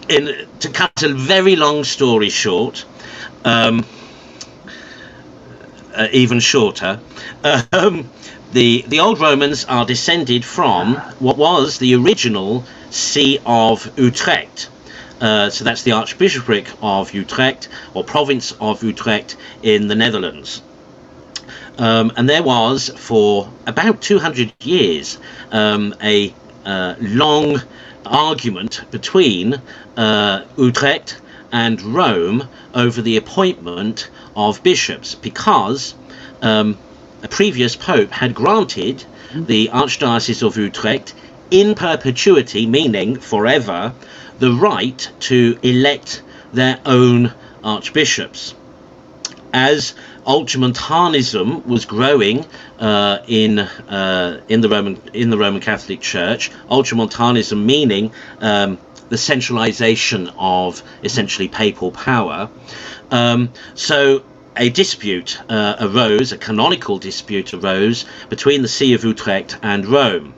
To cut a very long story short, even shorter, the old Romans are descended from what was the original See of Utrecht. So that's the Archbishopric of Utrecht, or province of Utrecht in the Netherlands. And there was, for about 200 years, a long argument between Utrecht and Rome over the appointment of bishops, because a previous pope had granted the Archdiocese of Utrecht in perpetuity, meaning forever, the right to elect their own archbishops. As Ultramontanism was growing in the Roman Catholic Church, Ultramontanism meaning the centralization of essentially papal power, so a dispute arose, a canonical dispute arose between the See of Utrecht and Rome.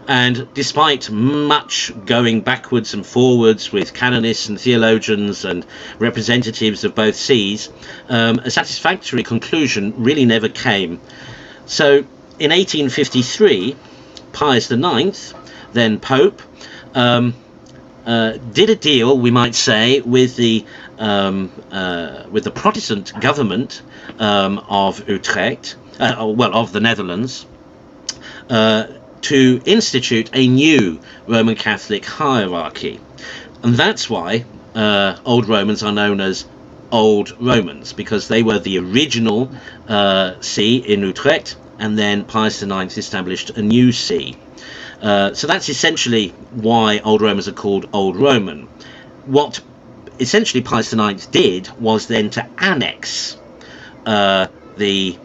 And despite much going backwards and forwards with canonists and theologians and representatives of both sees, a satisfactory conclusion really never came. So in 1853, Pius IX, then Pope, did a deal, we might say, with the Protestant government of Utrecht, of the Netherlands, to institute a new Roman Catholic hierarchy. And that's why Old Romans are known as Old Romans, because they were the original see in Utrecht, and then Pius IX established a new see. So that's essentially why Old Romans are called Old Roman. What essentially Pius IX did was then to annex the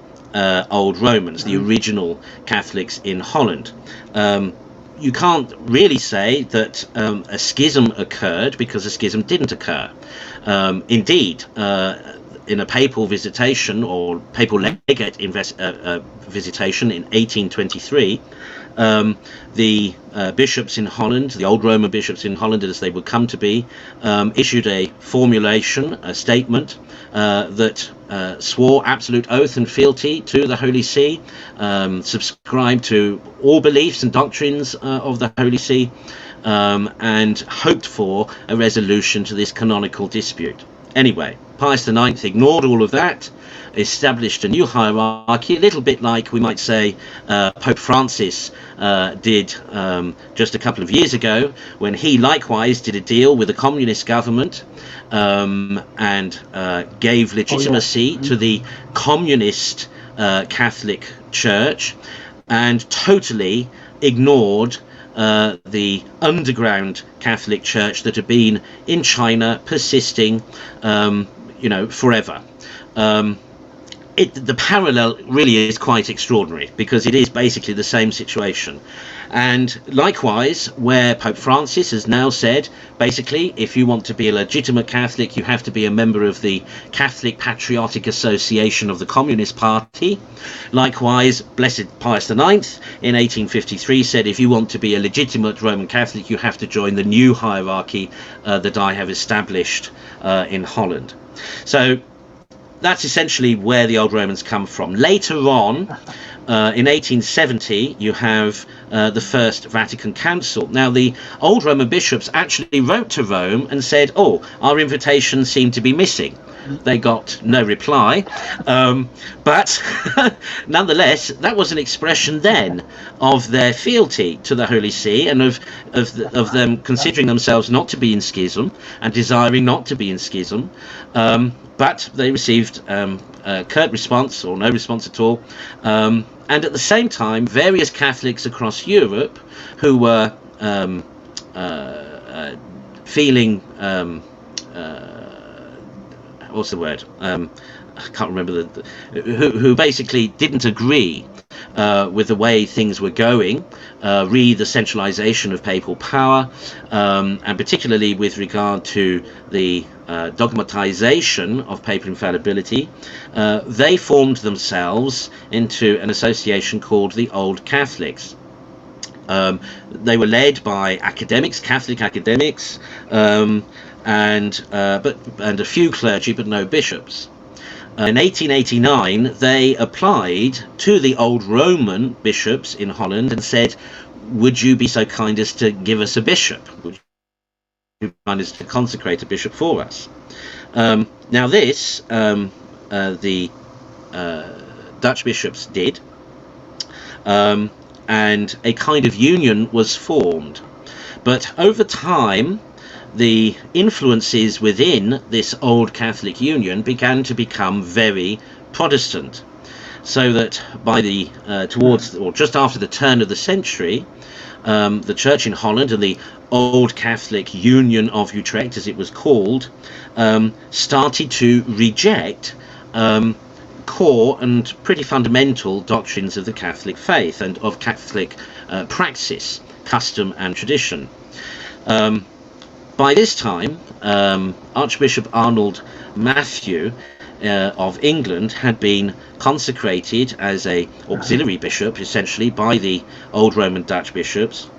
Old Romans, the original Catholics in Holland. You can't really say that a schism occurred, because a schism didn't occur. Indeed, in a papal visitation, or papal legate visitation in 1823, the bishops in Holland, the Old Roman bishops in Holland as they would come to be, issued a formulation, a statement that swore absolute oath and fealty to the Holy See, subscribed to all beliefs and doctrines of the Holy See, and hoped for a resolution to this canonical dispute. Anyway, Pius IX ignored all of that, established a new hierarchy, a little bit like, we might say, Pope Francis did just a couple of years ago, when he likewise did a deal with the communist government and gave legitimacy to the communist Catholic Church, and totally ignored the underground Catholic Church that had been in China, persisting, forever. The parallel really is quite extraordinary, because it is basically the same situation. And likewise, where Pope Francis has now said, basically, if you want to be a legitimate Catholic, you have to be a member of the Catholic Patriotic Association of the Communist Party. Likewise, Blessed Pius IX in 1853 said, if you want to be a legitimate Roman Catholic, you have to join the new hierarchy that I have established in Holland. So that's essentially where the Old Romans come from. Later on, in 1870, you have the First Vatican Council. Now, the Old Roman bishops actually wrote to Rome and said, oh, our invitations seem to be missing. They got no reply, but nonetheless, that was an expression then of their fealty to the Holy See, and of them considering themselves not to be in schism and desiring not to be in schism. But they received a curt response, or no response at all. And at the same time, various Catholics across Europe who were feeling what's the word? I can't remember who basically didn't agree with the way things were going, the centralization of papal power, and particularly with regard to the dogmatization of papal infallibility. They formed themselves into an association called the Old Catholics. They were led by academics, Catholic academics, and a few clergy, but no bishops. In 1889, they applied to the old Roman bishops in Holland and said, "Would you be so kind as to give us a bishop? Would you be kind as to consecrate a bishop for us?" Now this, the Dutch bishops did, and a kind of union was formed. But over time, the influences within this old Catholic union began to become very Protestant, so that by the towards or just after the turn of the century, the church in Holland and the Old Catholic Union of Utrecht, as it was called, started to reject core and pretty fundamental doctrines of the Catholic faith and of Catholic praxis, custom and tradition. By this time, Archbishop Arnold Matthew of England had been consecrated as a auxiliary bishop, essentially, by the old Roman Dutch bishops,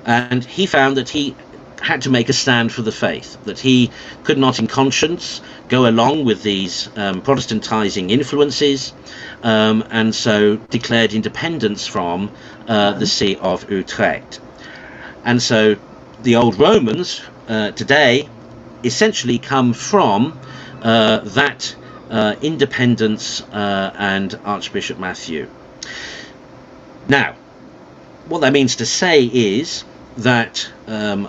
and he found that he had to make a stand for the faith, that he could not in conscience go along with these Protestantizing influences, and so declared independence from the See of Utrecht. And so the old Romans today essentially come from that independence and Archbishop Matthew. Now, what that means to say is that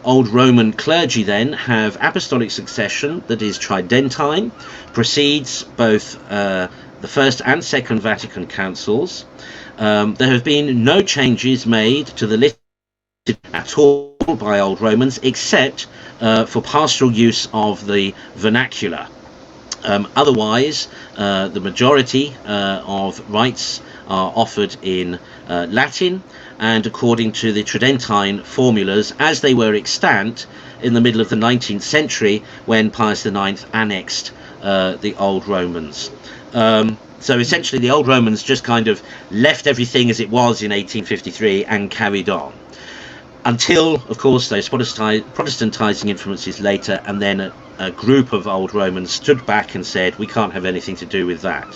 old Roman clergy then have apostolic succession that is tridentine, precedes both the First and Second Vatican Councils. There have been no changes made to the liturgy at all by old Romans, except for pastoral use of the vernacular. Otherwise, the majority of rites are offered in Latin and according to the Tridentine formulas as they were extant in the middle of the 19th century when Pius IX annexed the old Romans. So essentially the old Romans just kind of left everything as it was in 1853 and carried on. Until, of course, those Protestantizing influences later, and then a group of old Romans stood back and said, we can't have anything to do with that.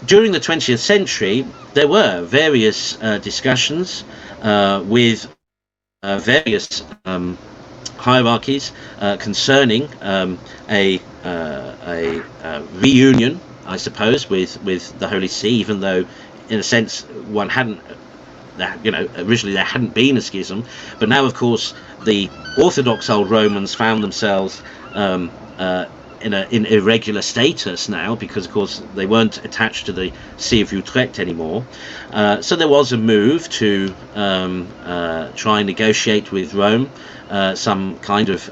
During the 20th century, there were various discussions with various hierarchies concerning a reunion, I suppose, with the Holy See, even though, in a sense, one hadn't. Originally there hadn't been a schism, but now, of course, the Orthodox old Romans found themselves in irregular status now, because, of course, they weren't attached to the See of Utrecht anymore. So there was a move to try and negotiate with Rome some kind of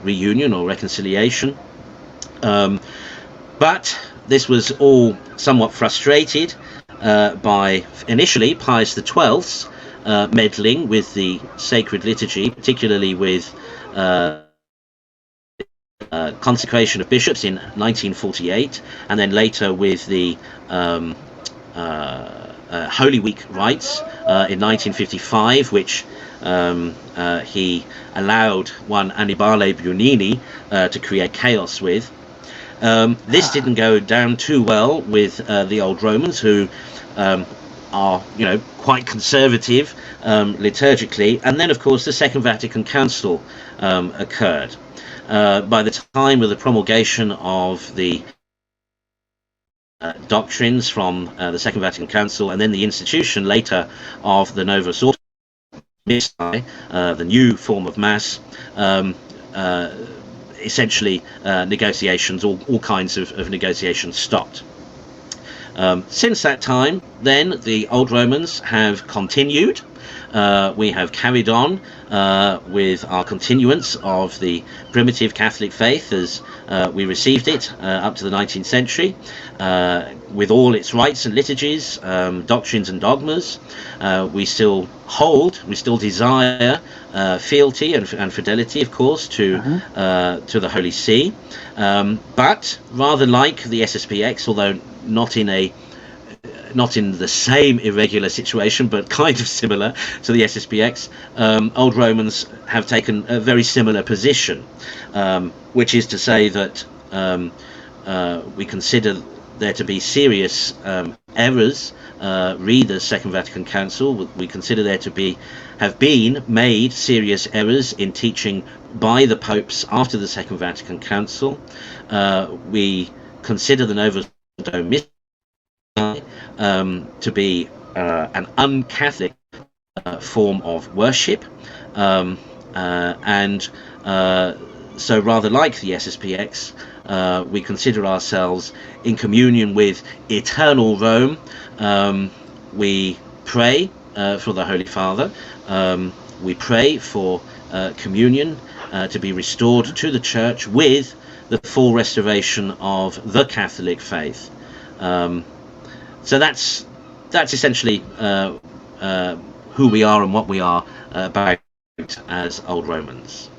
reunion or reconciliation. But this was all somewhat frustrated by initially Pius XII's meddling with the sacred liturgy, particularly with consecration of bishops in 1948, and then later with the Holy Week rites in 1955, which he allowed one Annibale Buonini to create chaos with. This didn't go down too well with the old Romans, who are, quite conservative liturgically. And then, of course, the Second Vatican Council occurred. By the time of the promulgation of the doctrines from the Second Vatican Council, and then the institution later of the Novus Ordo Missae, the new form of Mass, essentially negotiations, all kinds of negotiations stopped. Since that time, then, the old Romans have continued. We have carried on with our continuance of the primitive Catholic faith as we received it up to the 19th century, with all its rites and liturgies, doctrines and dogmas. We still desire fealty and fidelity, of course, to the Holy See. But rather like the SSPX, although not in a not in the same irregular situation, but kind of similar to the SSPX, Old Romans have taken a very similar position, which is to say that we consider there to be serious errors. Read the Second Vatican Council. We consider there to have been made serious errors in teaching by the popes after the Second Vatican Council. We consider the Novus Ordo to be an un-Catholic form of worship, and so rather like the SSPX, we consider ourselves in communion with eternal Rome. We pray for the Holy Father. We pray for communion to be restored to the Church with the full restoration of the Catholic faith. So that's essentially who we are and what we are about as Old Romans.